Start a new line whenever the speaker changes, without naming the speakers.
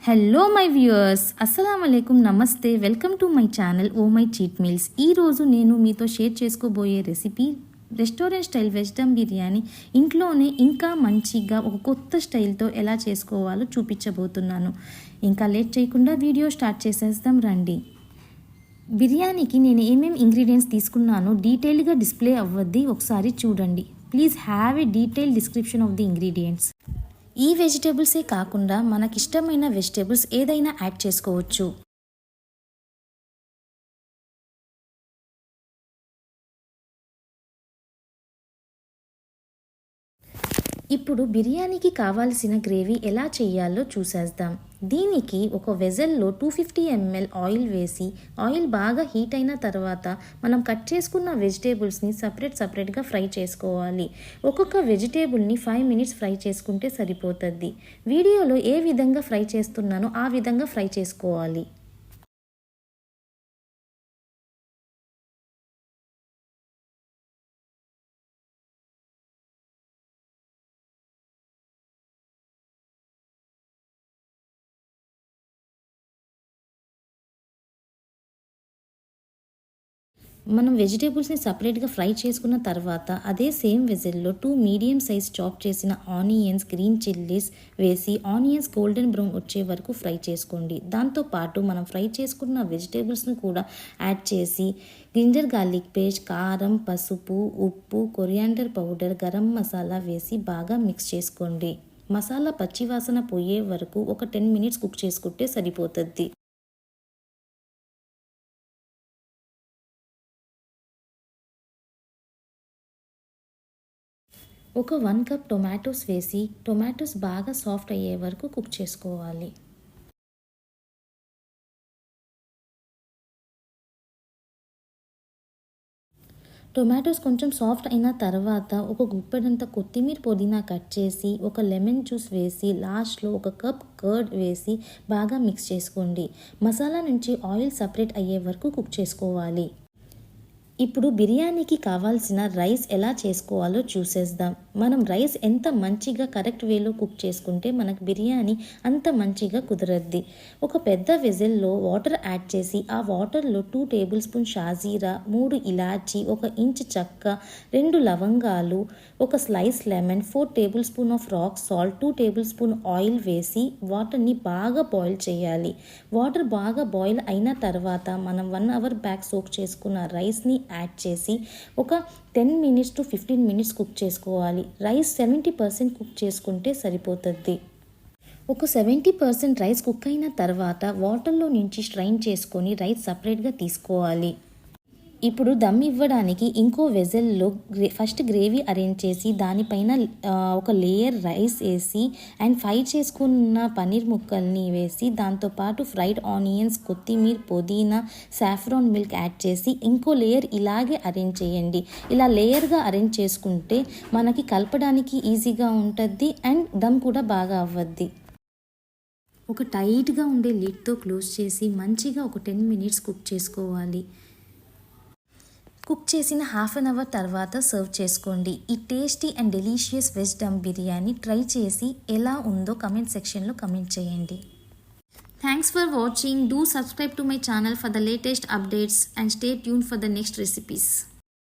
Hello my viewers, అస్సలాముఅలైకుం, నమస్తే. Welcome to my channel oh my cheat meals. ఈరోజు నేను మీతో షేర్ చేసుకోబోయే recipe restaurant style veg dum biryani ఇంట్లోనే ఇంకా మంచిగా ఒక కొత్త స్టైల్తో ఎలా చేసుకోవాలో చూపించబోతున్నాను. ఇంకా లేట్ చేయకుండా వీడియో స్టార్ట్ చేసేద్దాం రండి. బిర్యానీకి నేను ఏమేమి ఇంగ్రీడియంట్స్ తీసుకున్నానో డీటెయిల్గా డిస్ప్లే అవ్వద్ది, ఒకసారి చూడండి. Please have a detail description of the ingredients. ఈ వెజిటేబుల్సే కాకుండా మనకిష్టమైన వెజిటేబుల్స్ ఏదైనా యాడ్ చేసుకోవచ్చు. ఇప్పుడు బిర్యానీకి కావాల్సిన గ్రేవీ ఎలా చేయాలో చూసేద్దాం. దీనికి ఒక వెజల్లో 250 ml ఆయిల్ వేసి, ఆయిల్ బాగా హీట్ అయిన తర్వాత మనం కట్ చేసుకున్న వెజిటేబుల్స్ని సపరేట్గా ఫ్రై చేసుకోవాలి. ఒక్కొక్క వెజిటేబుల్ని 5 minutes ఫ్రై చేసుకుంటే సరిపోతుంది. వీడియోలో ఏ విధంగా ఫ్రై చేస్తున్నానో ఆ విధంగా ఫ్రై చేసుకోవాలి. మనం వెజిటేబుల్స్ని సపరేట్గా ఫ్రై చేసుకున్న తర్వాత అదే సేమ్ వెజిల్లో 2 మీడియం సైజ్ చాప్ చేసిన ఆనియన్స్, గ్రీన్ చిల్లీస్ వేసి ఆనియన్స్ గోల్డెన్ బ్రౌన్ వచ్చే వరకు ఫ్రై చేసుకోండి. దాంతోపాటు మనం ఫ్రై చేసుకున్న వెజిటేబుల్స్ని కూడా యాడ్ చేసి జింజర్ గార్లిక్ పేస్ట్, కారం, పసుపు, ఉప్పు, కొరియాండర్ పౌడర్, గరం మసాలా వేసి బాగా మిక్స్ చేసుకోండి. మసాలా పచ్చివాసన పోయే వరకు ఒక 10 minutes కుక్ చేసుకుంటే సరిపోతుంది. ఒక 1 cup టొమాటోస్ వేసి టొమాటోస్ బాగా సాఫ్ట్ అయ్యే వరకు కుక్ చేసుకోవాలి. టొమాటోస్ కొంచెం సాఫ్ట్ అయిన తర్వాత ఒక గుప్పెడంత కొత్తిమీర, పుదీనా కట్ చేసి, ఒక లెమన్ జ్యూస్ వేసి, లాస్ట్లో ఒక కప్ కర్డ్ వేసి బాగా మిక్స్ చేసుకోండి. మసాలా నుంచి ఆయిల్ సపరేట్ అయ్యే వరకు కుక్ చేసుకోవాలి. ఇప్పుడు బిర్యానీకి కావాల్సిన రైస్ ఎలా చేసుకోవాలో చూసేద్దాం. మనం రైస్ ఎంత మంచిగా కరెక్ట్ వేలో కుక్ చేసుకుంటే మనకు బిర్యానీ అంత మంచిగా కుదరద్ది. ఒక పెద్ద వెజల్లో వాటర్ యాడ్ చేసి ఆ వాటర్లో 2 tablespoon షాజీరా, 3 ఇలాచి, 1 ఇంచ్ చెక్క, 2 లవంగాలు, ఒక slice lemon, 4 tablespoon of rock salt, 2 tablespoon oil వేసి వాటర్ని బాగా బాయిల్ చేయాలి. వాటర్ బాగా బాయిల్ అయిన తర్వాత మనం 1 hour బ్యాక్ సోక్ చేసుకున్న రైస్ని యాడ్ చేసి ఒక 10 minutes to 15 minutes కుక్ చేసుకోవాలి. రైస్ 70% కుక్ చేసుకుంటే సరిపోతుంది. ఒక 70% రైస్ కుక్ అయిన తర్వాత వాటర్లో నుంచి స్ట్రైన్ చేసుకొని రైస్ సపరేట్గా తీసుకోవాలి. ఇప్పుడు దమ్ ఇవ్వడానికి ఇంకో వెజల్లో ఫస్ట్ గ్రేవీ అరేంజ్ చేసి దానిపైన ఒక లేయర్ రైస్ వేసి అండ్ ఫ్రై చేసుకున్న పన్నీర్ ముక్కల్ని వేసి దాంతోపాటు ఫ్రైడ్ ఆనియన్స్, కొత్తిమీర, పుదీనా, సాఫ్రాన్ మిల్క్ యాడ్ చేసి ఇంకో లేయర్ ఇలాగే అరేంజ్ చేయండి. ఇలా లేయర్గా అరేంజ్ చేసుకుంటే మనకి కలపడానికి ఈజీగా ఉంటుంది అండ్ దమ్ కూడా బాగా అవ్వద్ది. ఒక టైట్గా ఉండే లిడ్తో క్లోజ్ చేసి మంచిగా ఒక 10 minutes కుక్ చేసుకోవాలి. కుక్ చేసిన 1/2 hour తర్వాత సర్వ్ చేసుకోండి. ఈ tasty and delicious veg dum biryani try చేసి ఎలా ఉందో కమెంట్ సెక్షన్లో కమెంట్ చేయండి. Thanks for watching. Do subscribe to my channel for the latest updates and stay tuned for the next recipes.